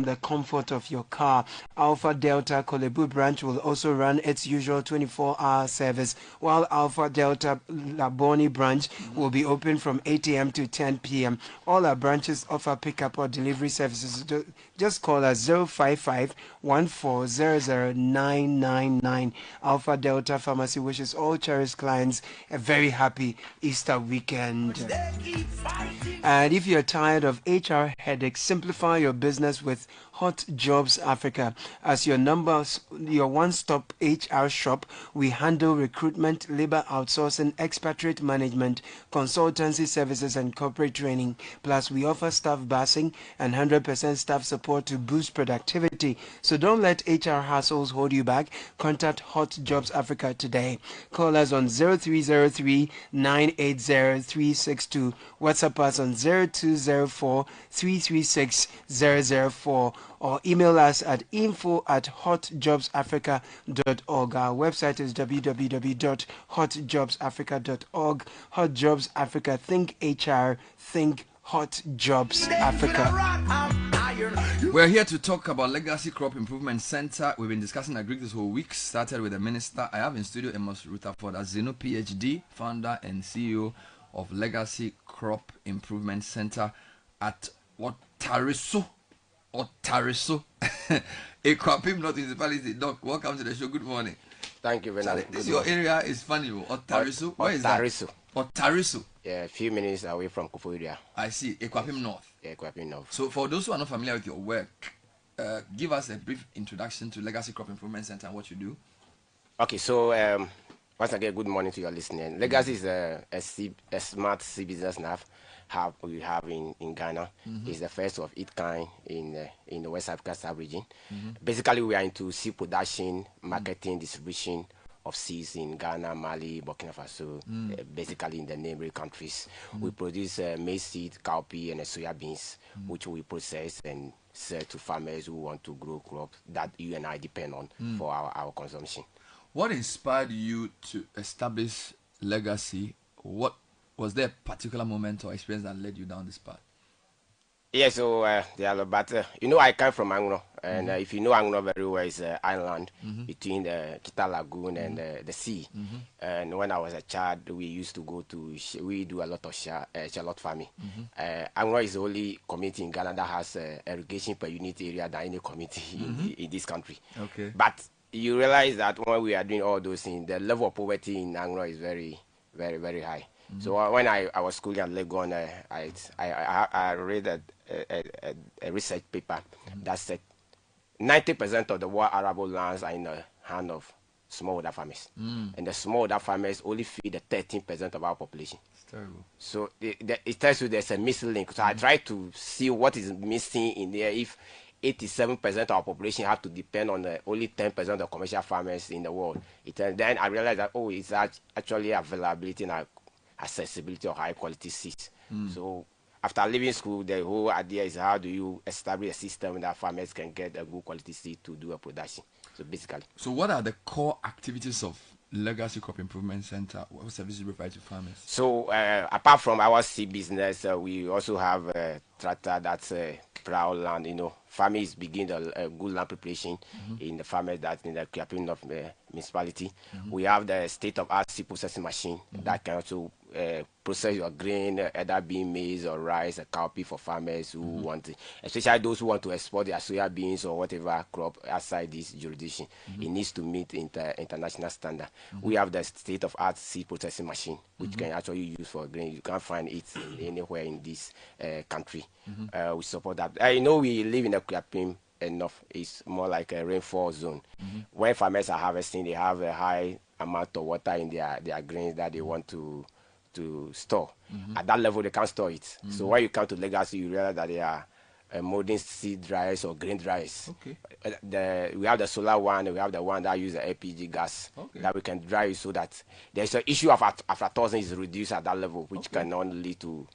the comfort of your car. Alpha Delta Kolebu branch will also run its usual 24-hour service, while Alpha Delta Laboni branch will be open from 8 a.m. to 10 p.m. All our branches offer pickup or delivery services. Just call us 055 1400999. Alpha Delta Pharmacy wishes all cherished clients a very happy Easter weekend. And if you're tired of HR headaches, simplify your business with Hot Jobs Africa. As your one-stop HR shop, we handle recruitment, labor outsourcing, expatriate management, consultancy services, and corporate training. Plus, we offer staff basing and 100% staff support to boost productivity. So don't let HR hassles hold you back. Contact Hot Jobs Africa today. Call us on 0303 980 362. WhatsApp us on 0204 336 004 or email us at info@hotjobsafrica.org. Our website is www.hotjobsafrica.org. Hot Jobs Africa. Think HR. Think Hot Jobs Africa. We're here to talk about Legacy Crop Improvement Center. We've been discussing Agric this whole week. Started with the minister. I have in studio Amos Rutherford Azeno, PhD, founder and CEO of Legacy Crop Improvement Center at Tariso. Ekwapim North Municipality. Doc, welcome to the show. Good morning. Thank you very much. This your area is funny. Otariso? Where is that? Otariso. Yeah, a few minutes away from Kufuria. I see. Ekwapim North. Yeah, Ekwapim North. So for those who are not familiar with your work, give us a brief introduction to Legacy Crop Improvement Center and what you do. Okay, so once again, good morning to your listening. Legacy is a smart C business we have in Ghana. It's the first of its kind in the West Africa sub-region. Basically, we are into seed production, marketing, distribution of seeds in Ghana, Mali, Burkina Faso, basically in the neighboring countries. We produce maize seed, cowpea, and soya beans, which we process and sell to farmers who want to grow crops that you and I depend on for our consumption. What inspired you to establish Legacy? What was there a particular moment or experience that led you down this path? Yeah, so but I come from Angro, and if you know Angro very well, it's an island between the Kita Lagoon and the sea. And when I was a child, we used to go to, we do a lot of shallot farming. Angro is the only community in Ghana that has irrigation per unit area than any community in this country. Okay. But you realize that when we are doing all those things, the level of poverty in Angro is very, very, very high. So when I was schooling at Legon, I read a research paper that said 90% of the world arable lands are in the hand of smallholder farmers. And the smallholder farmers only feed the 13% of our population. It's terrible. So it tells you there's a missing link. So I try to see what is missing in there. If 87% of our population have to depend on the only 10% of the commercial farmers in the world, then I realized that, it's actually availability and accessibility of high quality seeds. So after leaving school, the whole idea is how do you establish a system that farmers can get a good quality seed to do a production. So basically. So what are the core activities of Legacy Crop Improvement Center? What services you provide to farmers? So apart from our seed business, we also have a tractor that's plow land. Farmers begin a good land preparation in the farmers that in the Kiapin of municipality. We have the state-of-art seed processing machine that can also process your grain, either being maize or rice, a cowpea for farmers who want it, especially those who want to export their soya beans or whatever crop outside this jurisdiction. It needs to meet international standard. We have the state-of-art seed processing machine, which can actually use for grain. You can't find it anywhere in this country. We support that. We live in a Kiapim enough. It's more like a rainfall zone. When farmers are harvesting, they have a high amount of water in their grains that they want to store. At that level, they can't store it. So when you come to Legacy, you realize that they are molding seed dryers or grain dryers. Okay. We have the solar one, we have the one that uses the LPG gas that we can dry it so that there's an issue of aflatoxin is reduced at that level, which can only lead to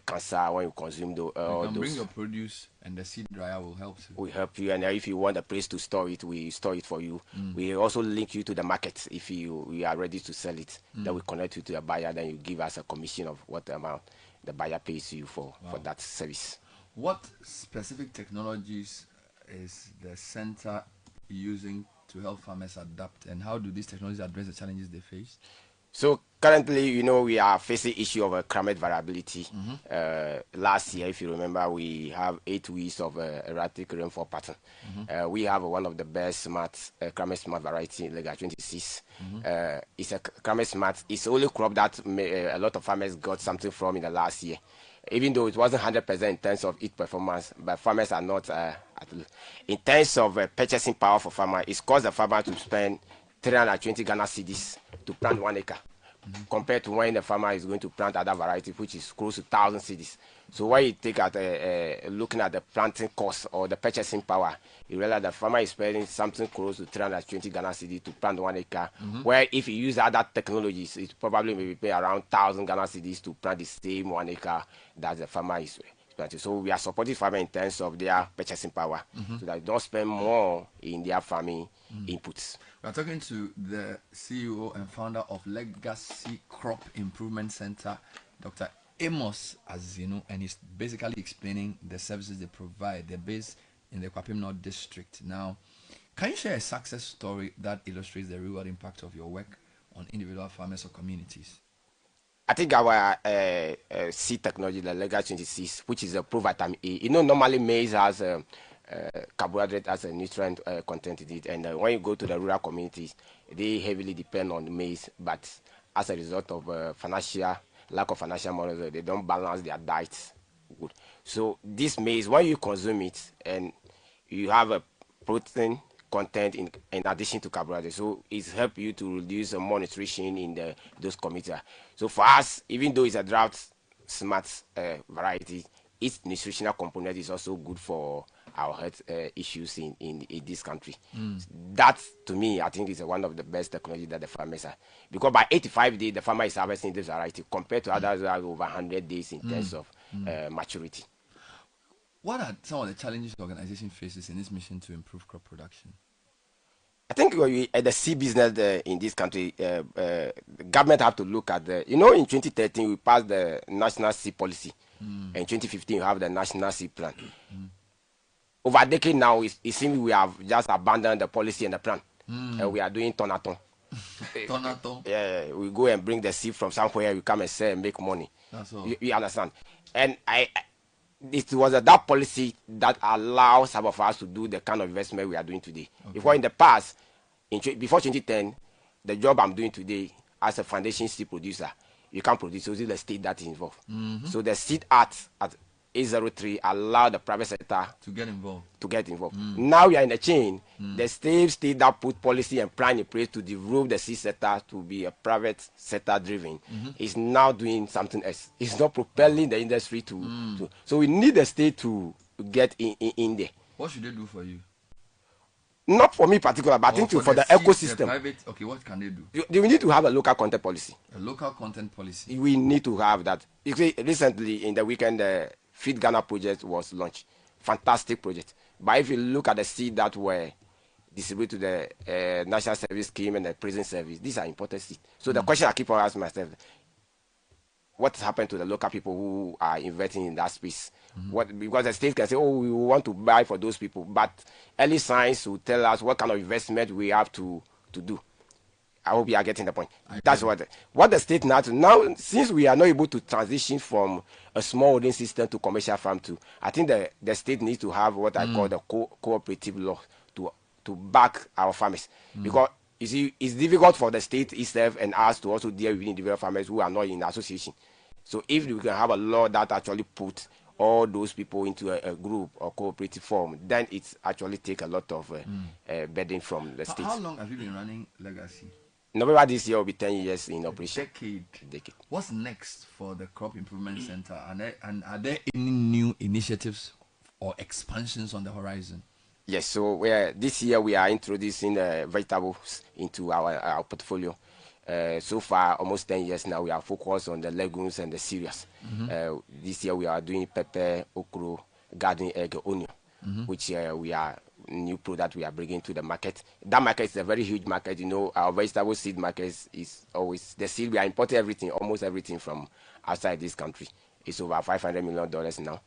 cancer when you consume you can bring your produce and the seed dryer will help you. We help you, and if you want a place to store it, we store it for you. We also link you to the market if we are ready to sell it. Then we connect you to the buyer, then you give us a commission of what amount the buyer pays you for that service. What specific technologies is the center using to help farmers adapt, and how do these technologies address the challenges they face? So currently, we are facing issue of climate variability. Last year, if you remember, we have 8 weeks of erratic rainfall pattern. We have one of the best climate smart variety, Lega 26. It's a climate smart. It's the only crop that a lot of farmers got something from in the last year. Even though it wasn't 100% in terms of its performance, but farmers are not in terms of purchasing power for farmer. It's caused the farmer to spend 320 Ghana cedis to plant 1 acre, compared to when the farmer is going to plant other variety, which is close to 1,000 cedis. So when you take at looking at the planting cost or the purchasing power, you realize the farmer is spending something close to 320 Ghana cedis to plant 1 acre. Where if you use other technologies, it probably maybe pay around 1,000 Ghana cedis to plant the same 1 acre that the farmer is planting. So we are supporting farmers in terms of their purchasing power, so that they don't spend more in their farming inputs. We are talking to the CEO and founder of Legacy Crop Improvement Center, Dr. Amos Azino, and he's basically explaining the services they provide. They're based in the Kwapim North District. Now, can you share a success story that illustrates the real impact of your work on individual farmers or communities? I think our seed technology, the Legacy 26, which is a provitamin A. Normally maize has carbohydrate as a nutrient content in it, and when you go to the rural communities, they heavily depend on maize, but as a result of lack of financial money, they don't balance their diets good. So this maize, when you consume it, and you have a protein content in addition to carbohydrates, so it's help you to reduce more nutrition in those communities. So for us, even though it's a drought smart variety, its nutritional component is also good for our health issues in this country. That, to me, I think is one of the best technology that the farmers have. Because by 85 days, the farmer is harvesting this variety, compared to others who have over 100 days in terms of maturity. What are some of the challenges the organization faces in this mission to improve crop production? I think at the seed business in this country, the government have to look at in 2013, we passed the National Seed Policy. And in 2015, we have the National Seed Plan. Over a decade now, it seems we have just abandoned the policy and the plan. And we are doing ton-a-ton. Ton-a-ton? Yeah, we go and bring the seed from somewhere, we come and sell and make money. That's all. You understand? And it was that policy that allows some of us to do the kind of investment we are doing today. Okay. Before in the past, before 2010, the job I'm doing today as a foundation seed producer, you can't produce, so it's the state that is involved. So the Seed Act at 803 allowed the private sector to get involved. Now we are in a chain. The state that put policy and plan in place to develop the seed sector to be a private sector driven is now doing something else. It's not propelling the industry to. So we need the state to get in there. What should they do for you? Not for me particular, but I think for the ecosystem. Okay, what can they do? We need to have a local content policy. A local content policy. We need to have that. You see, recently in the weekend, the Feed Ghana project was launched. Fantastic project. But if you look at the seed that were distributed to the National Service Scheme and the Prison Service, these are important seeds. So the question I keep on asking myself, what happened to the local people who are investing in that space? Because the state can say, oh, we want to buy for those people, but early science will tell us what kind of investment we have to do. I hope you are getting the point. That's what the state now, since we are not able to transition from a small holding system to commercial farm too, I think the state needs to have what I call the cooperative law to back our farmers. Because you see, it's difficult for the state itself and us to also deal with individual farmers who are not in association. So if we can have a law that actually puts all those people into a group or cooperative form, then it's actually take a lot of burden from the state. How long have you been running Legacy? November this year will be 10 years in operation. Decade. What's next for the Crop Improvement Center? And are there any new initiatives or expansions on the horizon? Yes, so this year we are introducing vegetables into our portfolio. So far, almost 10 years now, we are focused on the legumes and the cereals. This year we are doing pepper, okra, garden egg, onion, which we are new product we are bringing to the market. That market is a very huge market. Our vegetable seed market is always the seed. We are importing almost everything from outside this country. It's over $500 million now.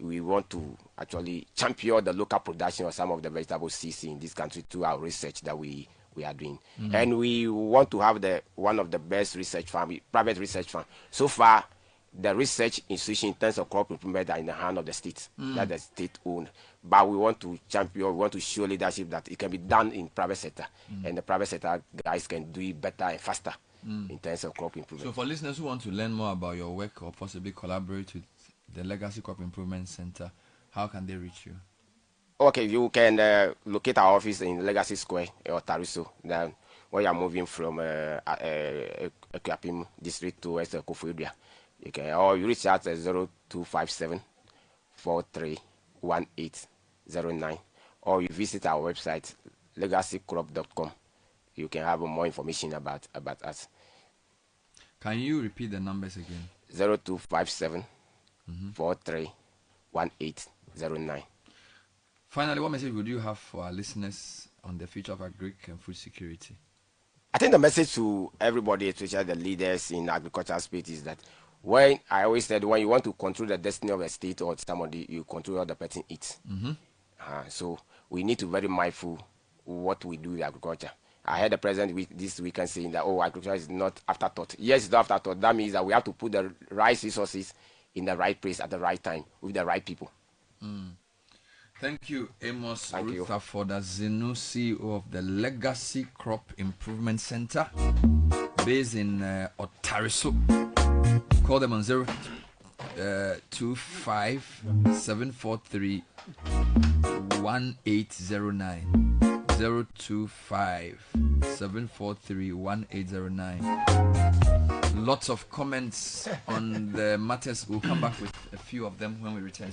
we want to actually champion the local production of some of the vegetable seeds in this country through our research that we are doing. And we want to have one of the best research farm, private research farm. So far, the research institution in terms of crop improvement are in the hand of the state, that the state owned. But we want to champion, we want to show leadership that it can be done in private sector, and the private sector guys can do it better and faster in terms of crop improvement. So for listeners who want to learn more about your work or possibly collaborate with the Legacy Crop Improvement Center, how can they reach you? Okay, you can locate our office in Legacy Square or Tariso. Then when you are moving from Ekuapim district to West Koforidua, you can, or you reach out at 0257 431809, or you visit our website legacycrop.com. You can have more information about us. Can you repeat the numbers again? 0257 431809. Finally, what message would you have for our listeners on the future of agric and food security? I think the message to everybody, especially the leaders in agricultural space, is that when I always said when you want to control the destiny of a state or somebody, you control what the person eats. So we need to be very mindful what we do with agriculture. I heard the president this weekend saying that, agriculture is not afterthought. Yes, it's not afterthought. That means that we have to put the right resources in the right place at the right time with the right people. Thank you, Amos Thank you. Rutherford Azinu, CEO of the Legacy Crop Improvement Center, based in Otariso. Call them on 025 743 1809. 025 743 1809. Lots of comments on the matters. We'll come back with a few of them when we return.